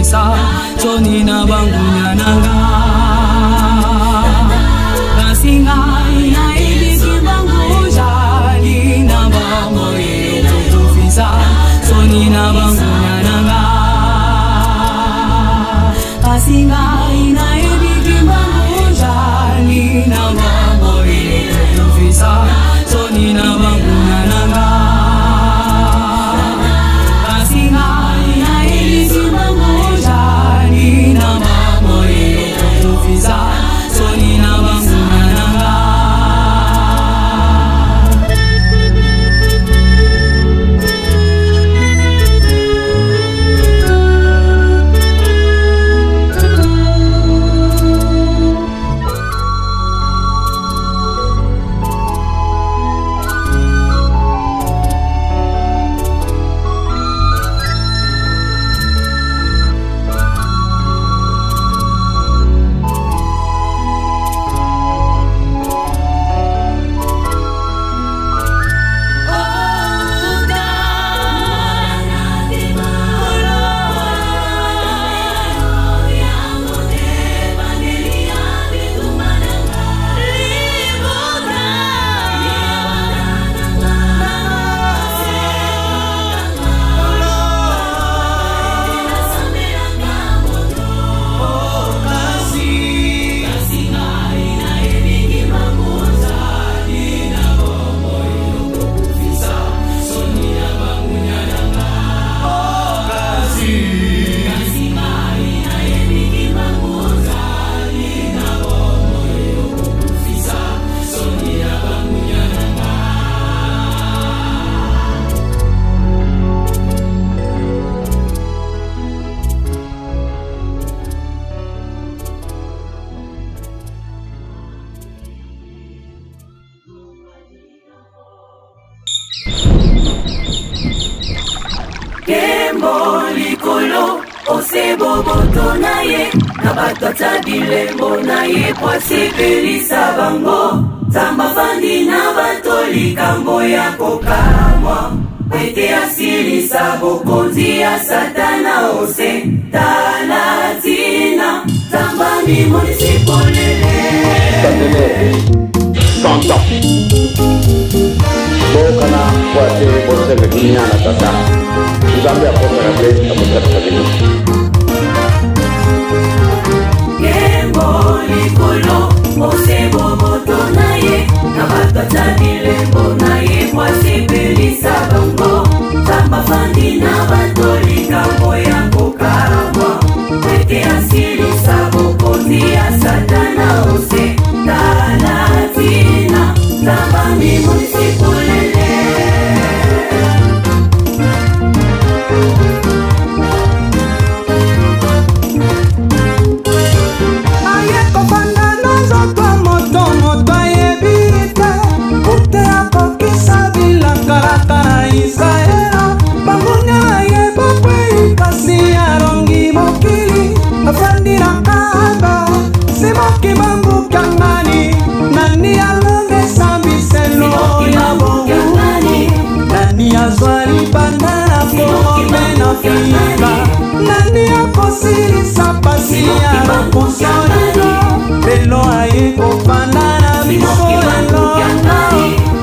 ekofisa soni na bangunya nanga kasinga ina ibiki bangu jali na bango ekofisa soni na bangunya nanga kasinga ina ibiki bangu jali na bango ekofisa soni na bangunya nanga Bobotonaye nabatata bilembo naye kwasipelisa bango Zamba bandi na batoli kambo ya kokamwa Wete asili sabo konzi ya satana ose Talatina Zamba mi munisipolele Santa Bokana kwate bose mekinyana tata Zambia kosa na blesi amusata kadini Likolo, ose boboto naye nabatata bilembo naye kwasipelisa bango Zamba fandi na batoli kambo ya kokamwa Wete asili sabo konzi ya satana ose Talatina Zamba mi munisipolele Nani akosilisa pasi ya bakonsolelo Lelo ayeko pandana misolelo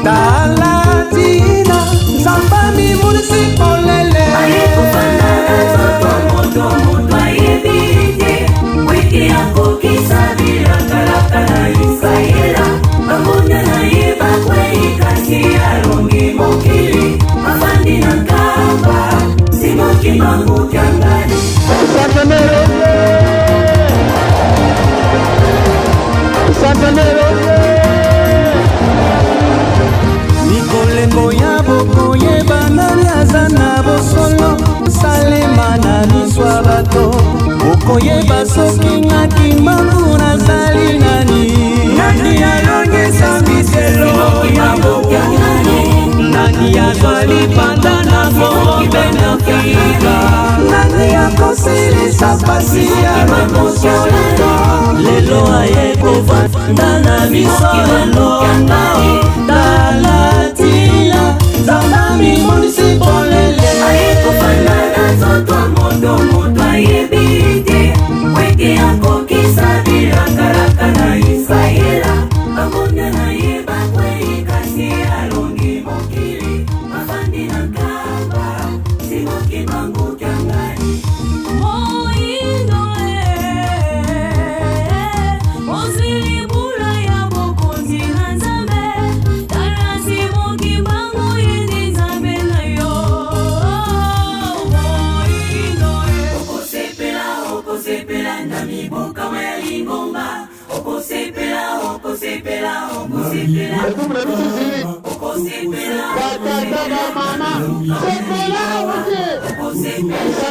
Talatina Zamba mi munisipolele Ayeko pandana zoto moto moto ayebite Wiki yako kisabila kalaka na Israela Bangonya na yeba kwe ikasi ya rongi mokili Mafandi na kamba Simoki mangu kiangani Santanero Nikolengo ya boko yebana liaza na bosolo Salema na miswa bato Boko yeba soki ngaki mangu na zali nani Nani alongesa miselo ya boko Nani azwali pandana kobe na fika Nani akosilisa pasi ya bakonsolelo Lelo ayeko vandana misolelo Talatina Zamba mi munisipolele Ayeko vandana zoto moto moto ayebi mibo kama ya lingomba. Okosepela, okosepela, okosepela. Okosepela, okosepela, mama. Sepela, okosepela,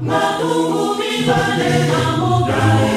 Matungu mibale na mugane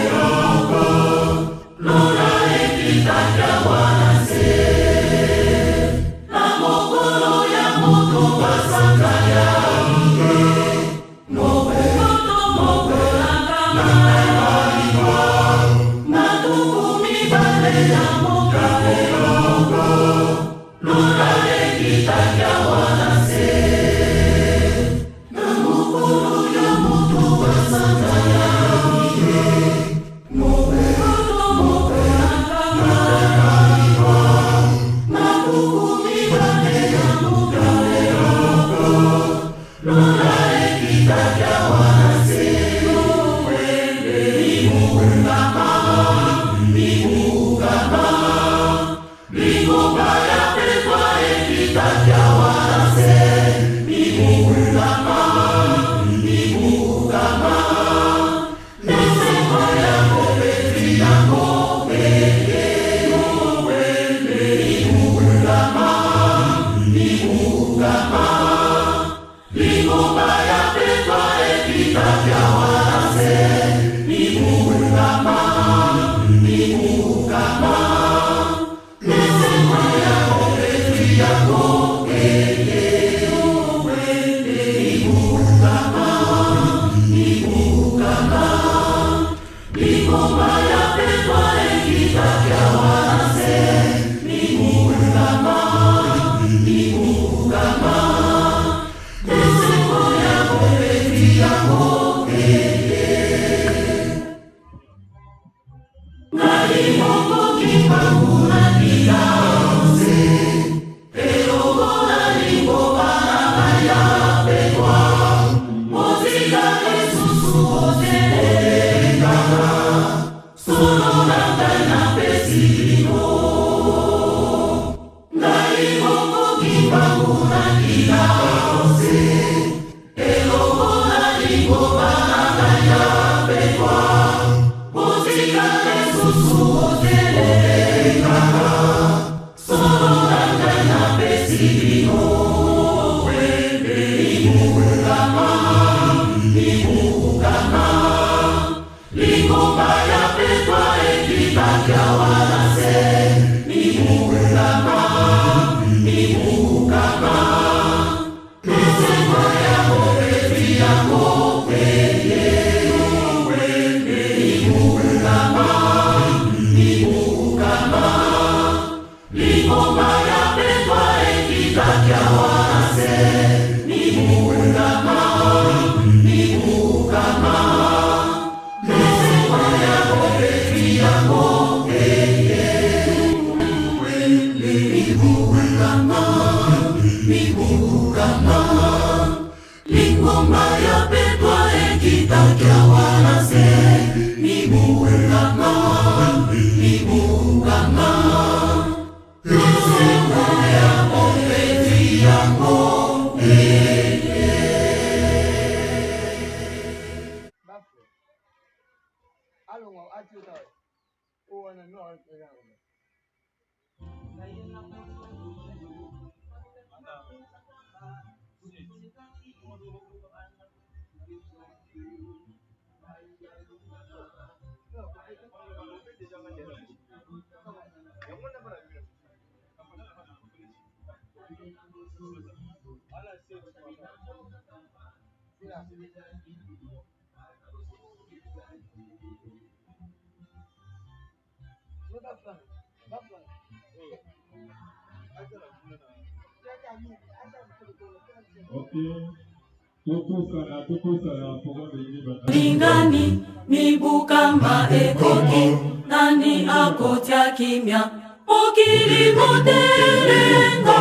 Lingani mibukama ekoki nani akotia kimya mokili motelenga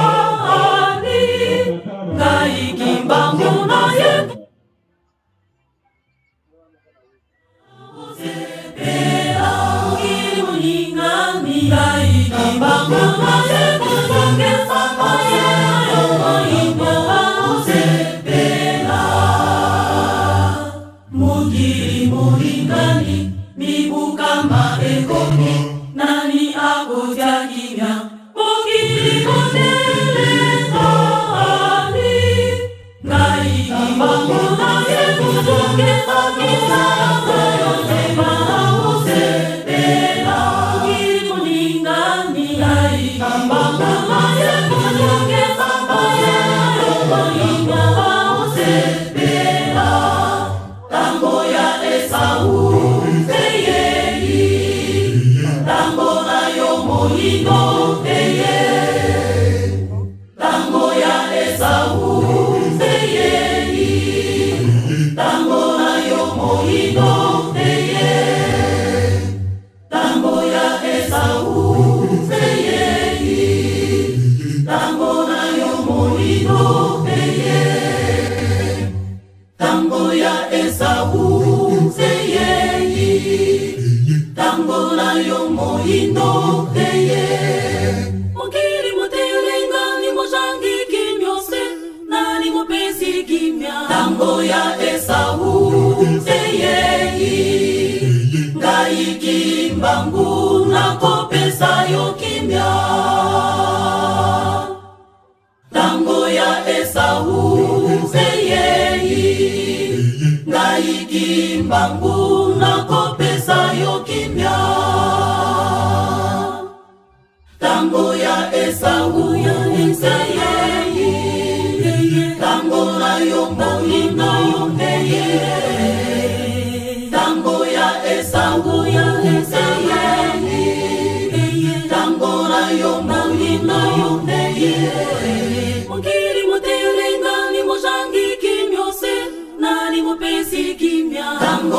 ali ngai kimbangu na ye mokili molingani ngai kimbangu na ye kutongeza maye moingo mokili molingani mibukama ekoki nani akotia kimya mokili motelenga ali ngai kimbangu na ye kutongeza kisango yotema osepela mokili molingani ngai kimbangu na ye kutongeza maye moingo osepela tango ya Esau teyei tango na yo moindo teyei tango ya Esau teyei tango na yo moindo teyei tango ya Esau teyei tango na yo moindo teyei tango ya Esau teyei tango na yo moindo teyei mokili motelenga ni mojangi kimyose nani mopesi kimya tango ya Esau teyei ngai kimbangu nakopesa yo kimya tango ya Esau teyei ngai kimbangu nakopesa yo kimya tango ya Esau teyei tango na yo moindo teyei tango ya Esau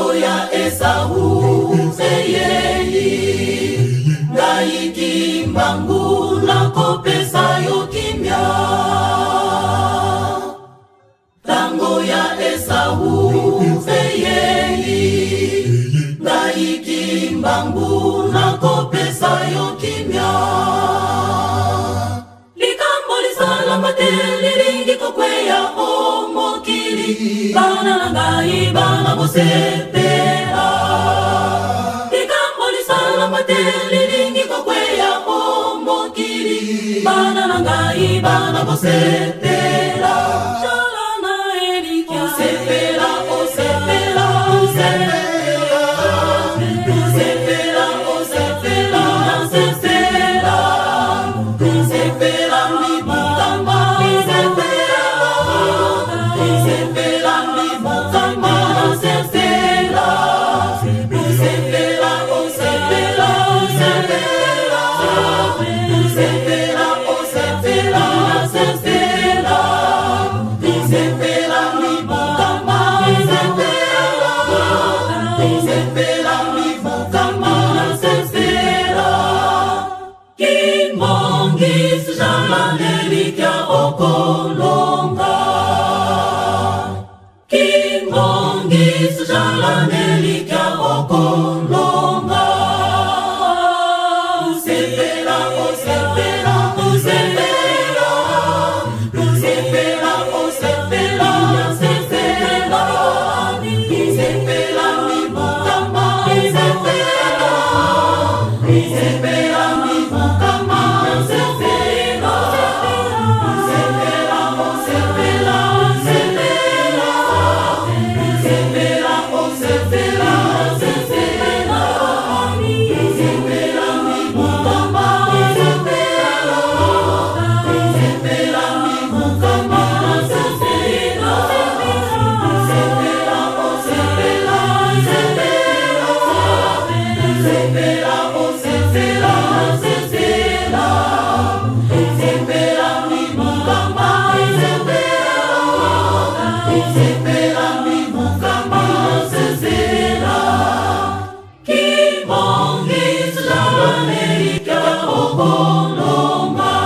ntango ya Esau eyeyi ngaiki mbangu nakopesa yo kimia. Ntango ya Esau eyeyi ngaiki mbangu nakopesa yo kimia. Likambo lisalama te lilingi kokweya o mokili bana na ngai bana bosepela. Likambo lisalama te lilingi kokweya o mokili bana na ngai bana bosepela. Shalana elikia sepela o sepela sepela sepela o sepela sepela sepela mi mutamba sepela sepela mi mutamba sepela sepela o sepela sepela sepela o sepela sepela sepela mi mutamba sepela sepela mi mutamba sepela. Kimongis jalanelikia okolonga. Kimongis jalanelikia okolonga. Sepela o sepela o sepela sepela o sepela sepela sepela mi mutamba sepela sepela mi mutamba sepela sepela o sepela sepela sepela o sepela sepela sepela mi mutamba sepela sepela mi mutamba sepela sepela o sepela sepela sepela o sepela sepela sepela mi mutamba sepela sepela mi mutamba sepela. Kimongis jalanelikia okolonga.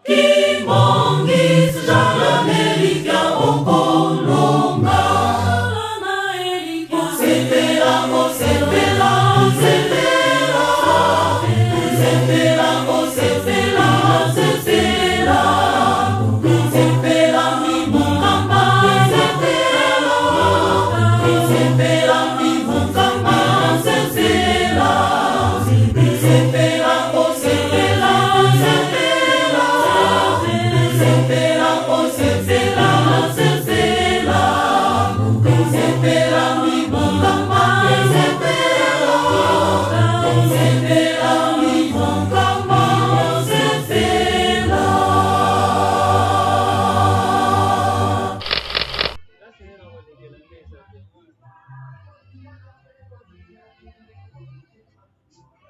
Kimongis jalanelikia okolonga. Sepela o sepela sepela sepela o sepela sepela sepela mi mutamba sepela sepela mi mutamba sepela sepela o sepela sepela sepela o sepela sepela sepela mi mutamba sepela sepela mi mutamba sepela.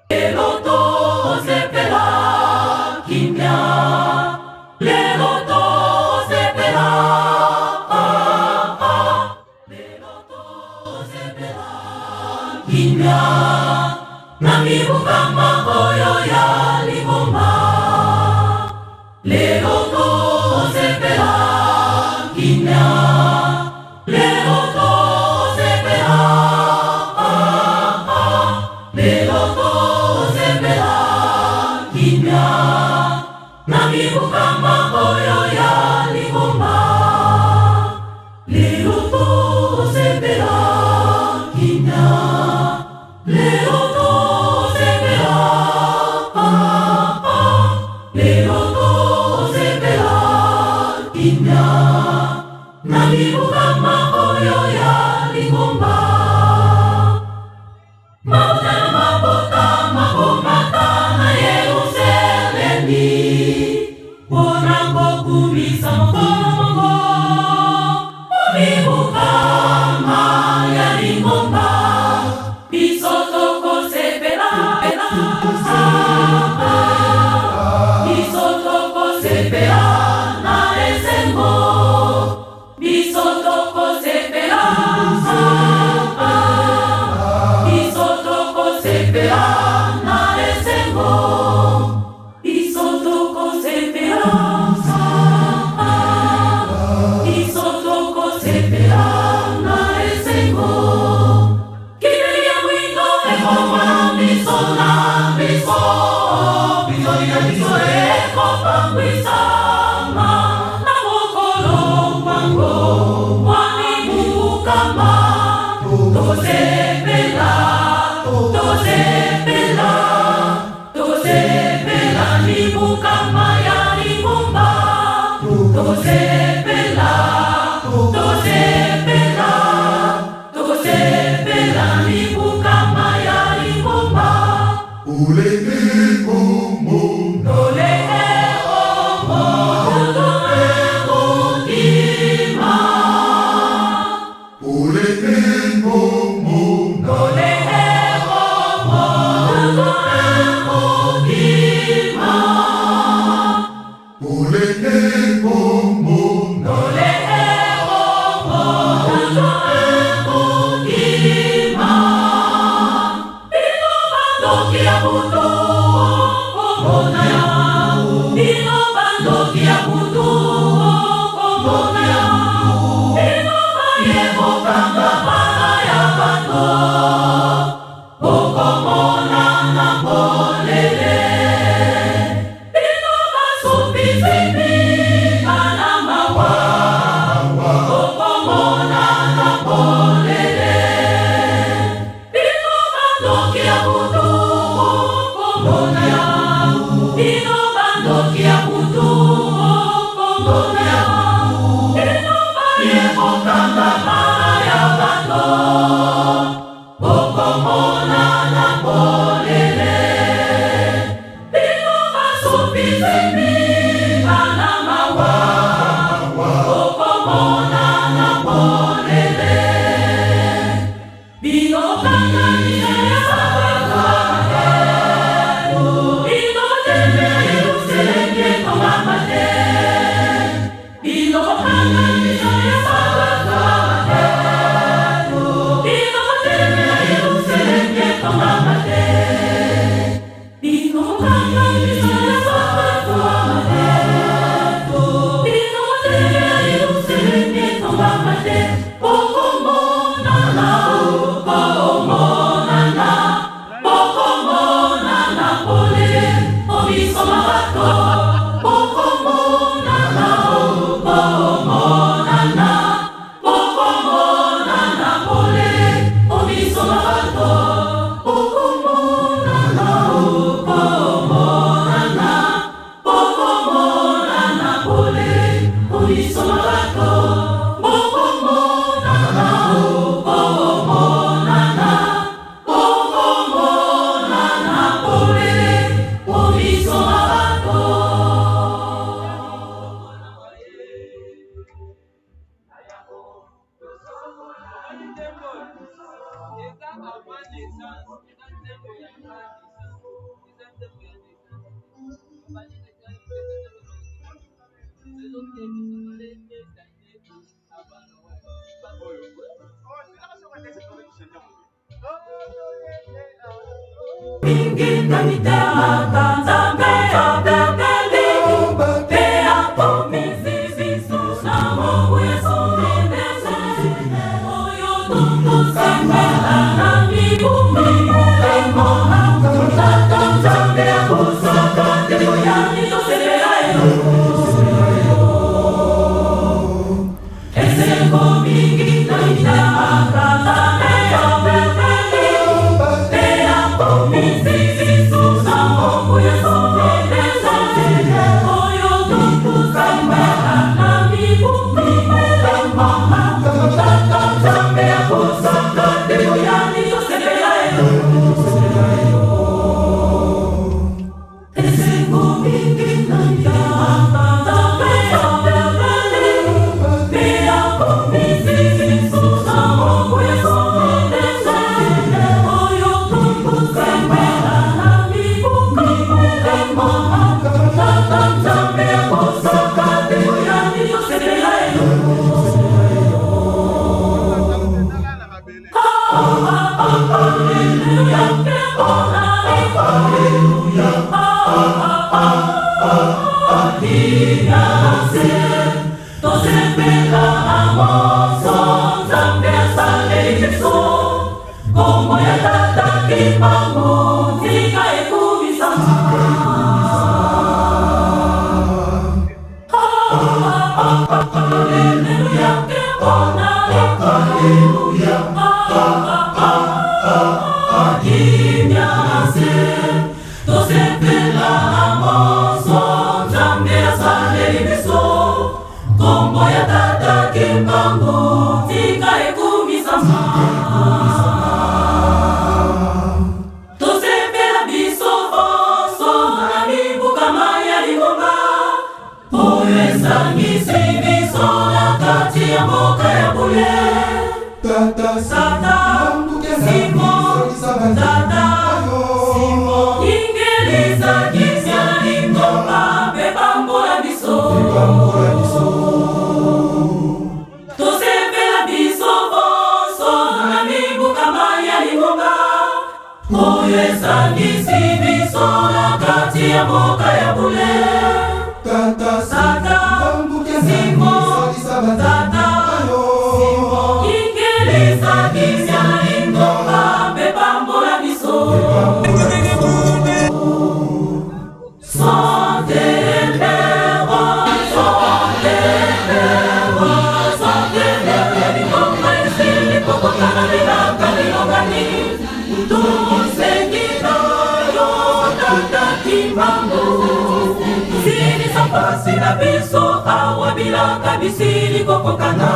Lelo to sepela kimia, lelo to sepela lelo to sepela kimia, nami bukama oyo ya ligoma. Lelo to sepela kimia, lelo to sepela lelo to sepela kimia, nami bukama oyo ya ligoma. Lelo to sepela kimia, lelo to sepela lelo to sepela kimia, nami bukama oyo ya ligoma. Mabota na mabota magomata na Yerusalemi, wanango kumisa mkono ulibukama ya lingomba. Bisotoko sepela bisotoko sepela na esengo bisotoko sepela Tokosepela, tokosepela, tokosepela libukama ya Lingomba. Tokosepela, tokosepela, tokosepela libukama ya Lingomba. Oleke Ngombo, Oleke Ngombo, Ngokima. Oleke Ngombo, Oleke Ngombo, Ngokima. Oleke Ngombo, Oleke Ngombo, Ngokima. Bino bandoki ya butu, komona ya. Bino bandoki ya butu, komona ya. Bino bayebo kanga bana ya bato, okomona na polele. Bino basupi zimi kana mawa, okomona na polele. Bino bandoki ya butu, komona ya. Bino bandoki ya butu, komona ya. Bino bayebo kanga bana ya bato, okomona na polele. Bino basupi zimi kana mawa, okomona na polele. Bino kanga nisaya sabaka, bino teme iluselenge kongamate. Bino kanga nisaya sabaka, bino teme iluselenge kongamate. Bino kanga nisaya sabaka, bino teme iluselenge kongamate. Okomona na, okomona na, okomona na polele, obiso mabato. Okomona na, okomona na, okomona na polele, obiso mabato. Okomona na, okomona na, okomona na polele, obiso mabato. Okomona na, okomona na, okomona na polele, obiso mabato. Mingi kanitema kanzambe ya bebeli, pea pomisi visu na Mungu Yesu mbeleze. Oyo tungu sembela na migumi mulemo, tata nzambe ya kusaka tebo ya nito sebela eno. Esengo mingi kanitema kanzambe ya bebeli, pea pomisi visu na Mungu Yesu mbeleze. Oyo tungu sembela na migumi mulemo, tata nzambe ya kusaka tebo ya nito sebela eno. Esengo mingi kanitema kanzambe ya bebeli, pea pomisi visu na Mungu Yesu mbeleze. Oyo tungu sembela na migumi mulemo, tata nzambe ya kusaka tebo ya nito sebela eno. Como ya tata kipangu tika ekubisa. Hallelujah, hallelujah. Tata Simon Ingereza Kisia Lingoma Bebambola Biso Tosepela Biso Boso Namibu Kamaya Lingoma Oyesa Kisi Biso Nakati ya Moka ya Bule Tata Simon Tata Simon Ingereza Kisia Lingoma Bebambola Biso Sina biso awa bilaka bisili kokokana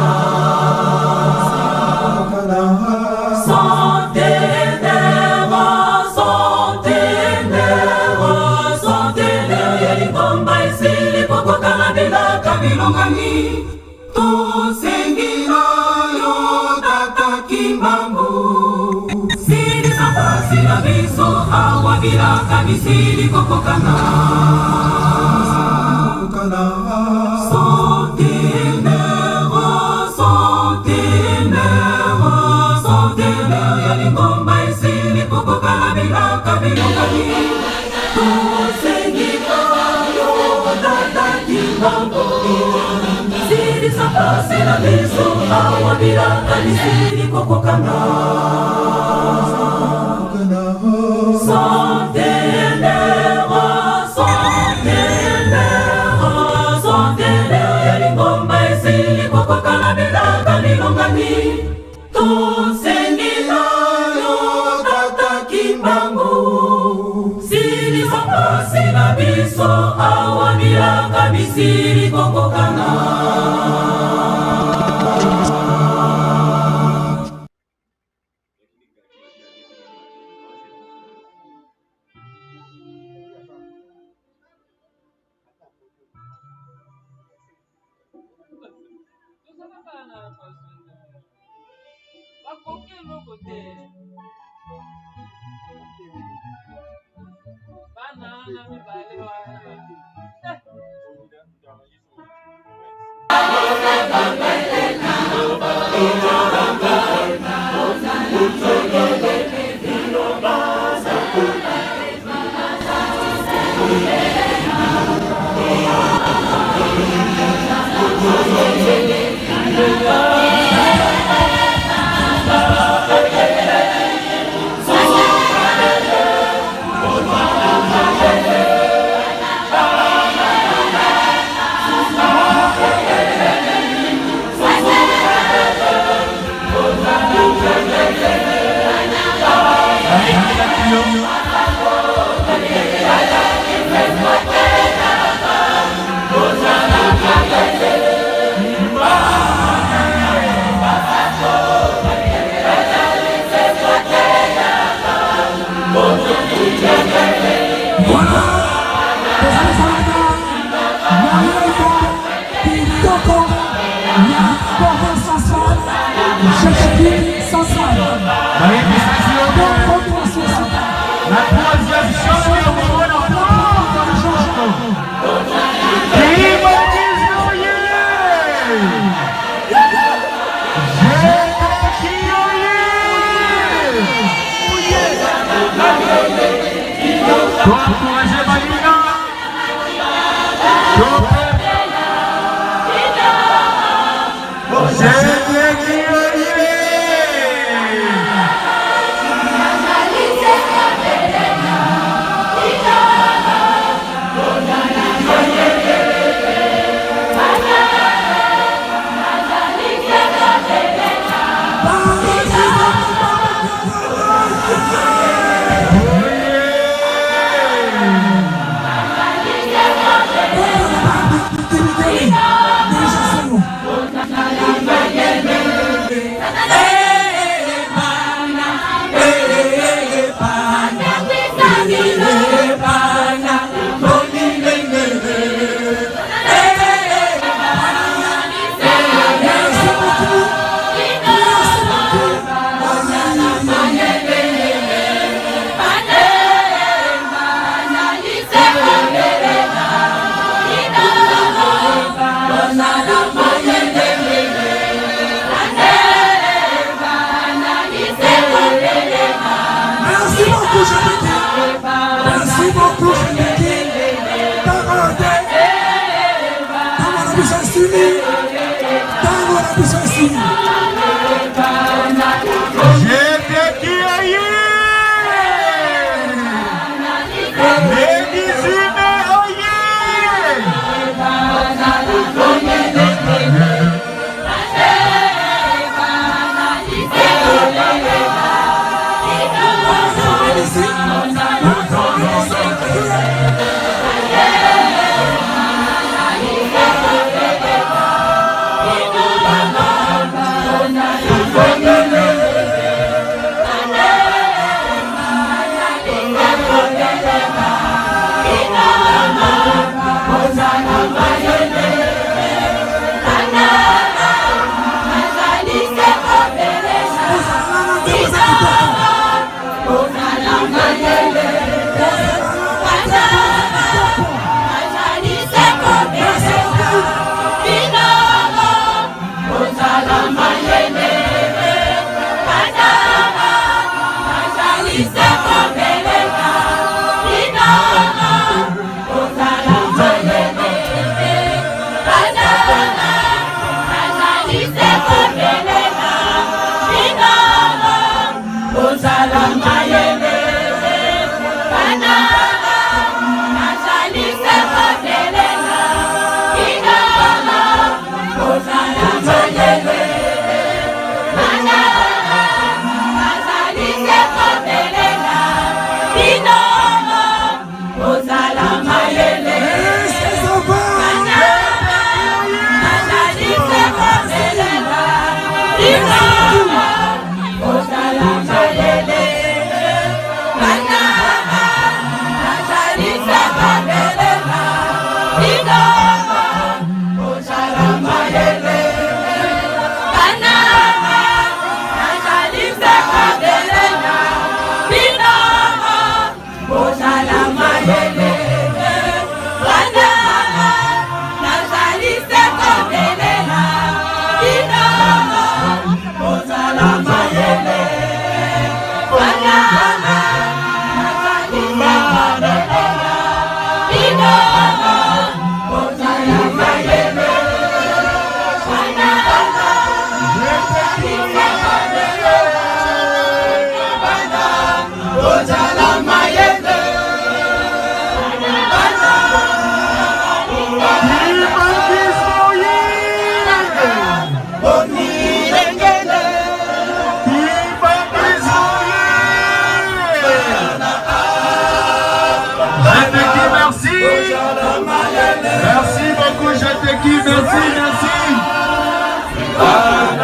Centenaire ya Lingomba isili kokokana bilaka bilongani Tusengina yo tata Kimbangu Sili sina biso awa bilaka bisili kokokana Centenaire ya Lingomba isili kokokana bilaka bilongani Tusengina yo tata Kimbangu Sili sina biso awa bilaka bisili kokokana Centenaire ya Lingomba isili kokokana bilaka bilongani Tusengina yo tata Kimbangu Sili sina biso awa bilaka bisili kokokana beaucoup, je te dis. Merci beaucoup, je te dis.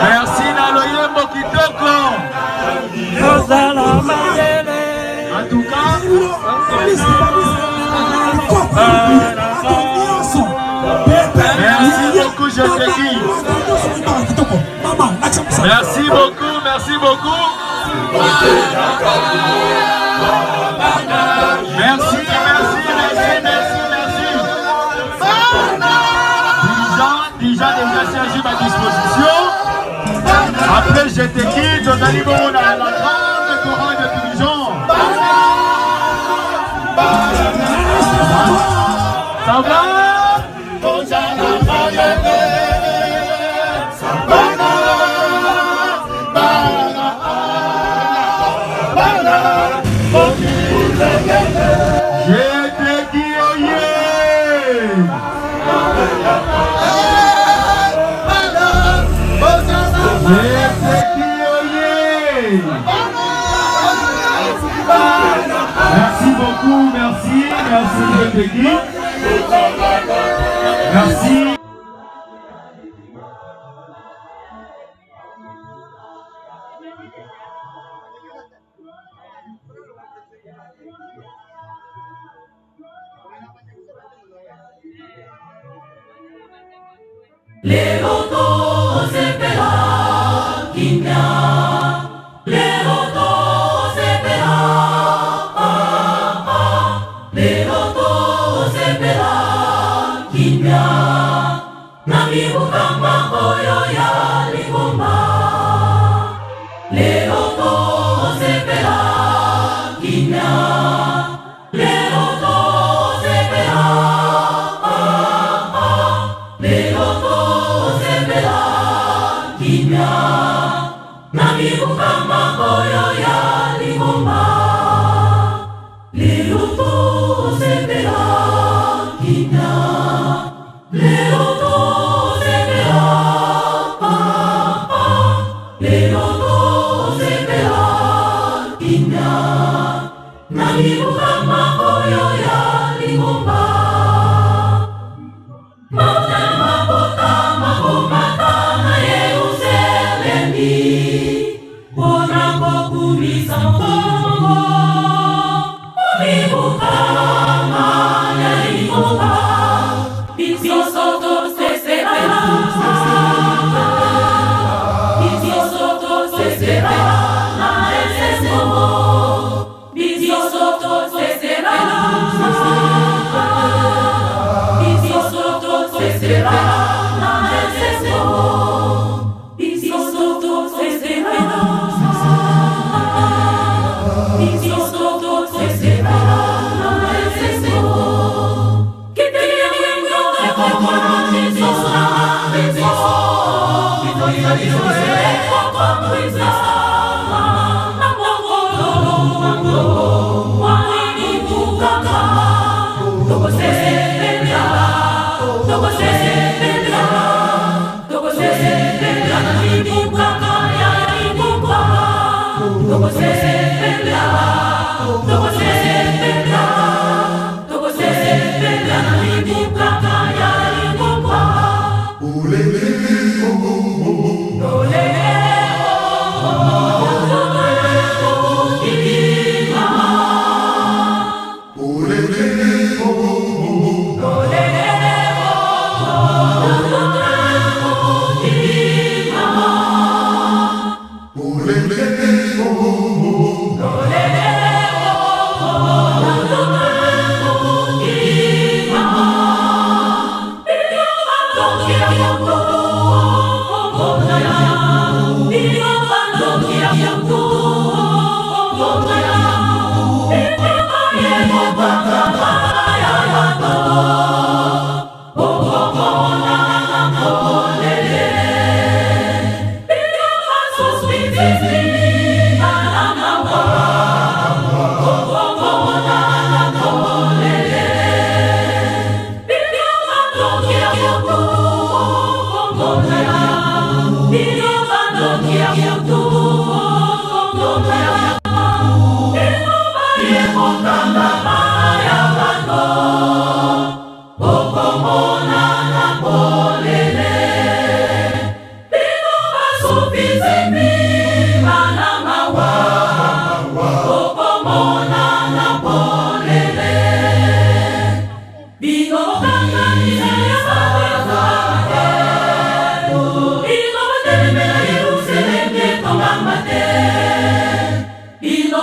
Merci Naloyembo Kitoko. En tout cas, merci beaucoup, je te dis. Merci beaucoup, merci beaucoup. Merci, merci, merci, merci, merci. Déjà Sergi à disposition. Après, je te quitte, on arrive à la grande couronne de Dijon. Ça va? Merci beaucoup, merci, merci de l'équipe. Merci. Lelo tozepela kimia, lelo tozepela, lelo tozepela kimia. kimya na libuka mahoyo ya lingomba mauna mabota mahomata na Yerusalemi onako kumisa mkongo libuka maya lingomba bisio soto sesera bisio soto sesera Ino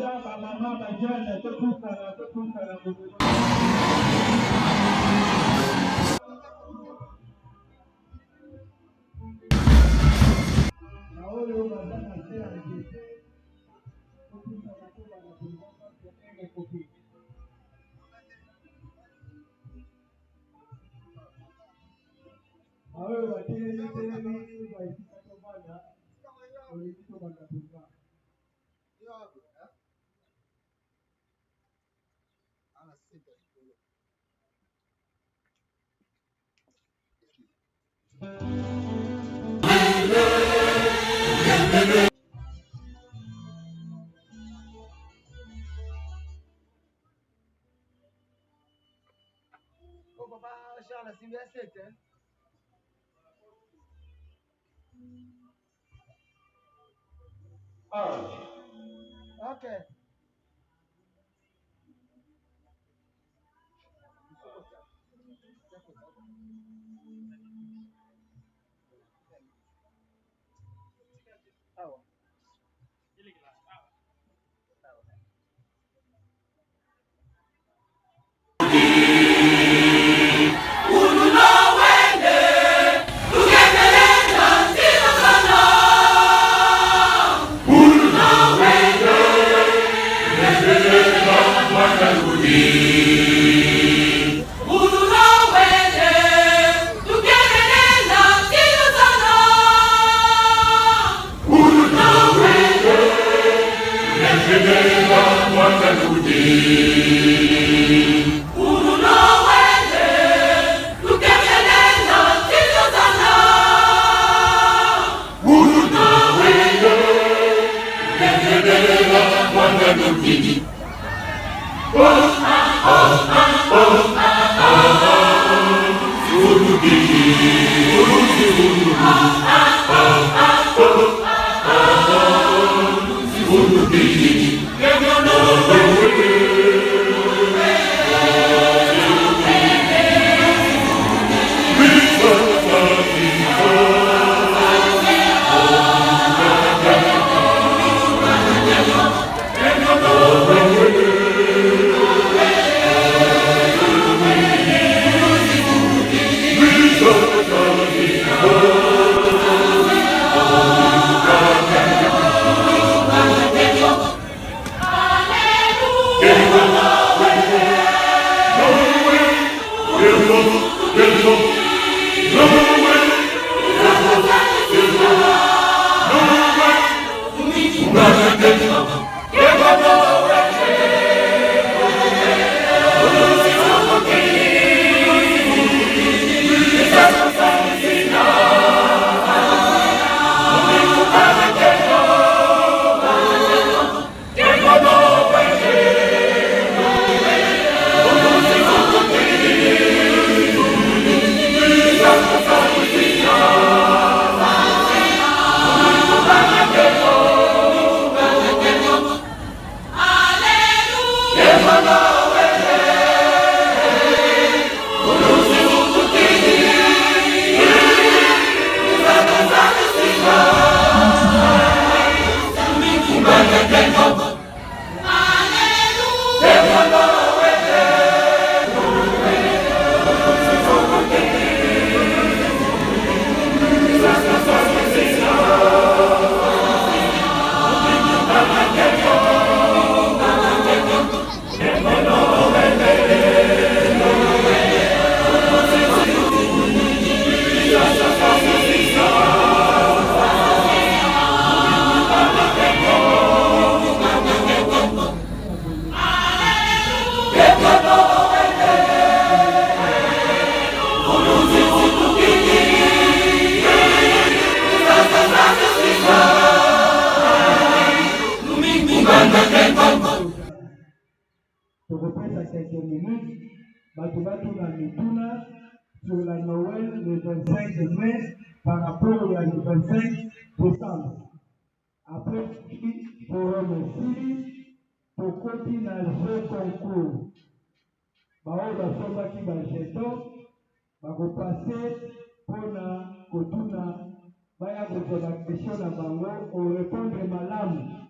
Voilà, ma maman, ma jeune, tout ça. Okay. Sur la Noël le 25 mai par rapport au 25 décembre. Après, pour remercier, pour continuer à ce concours, Baoba Sobaki Bajeto, Bagopase, Pona, Kotuna, Baya Gotoba question à Bango, on répondre Malam,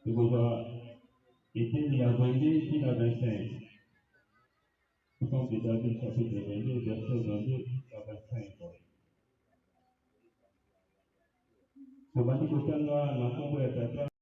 Nous avons été mis à 22 puis à 25. Nous sommes déjà vu chapitre 22, verset 22 à 25. Ce matin, nous avons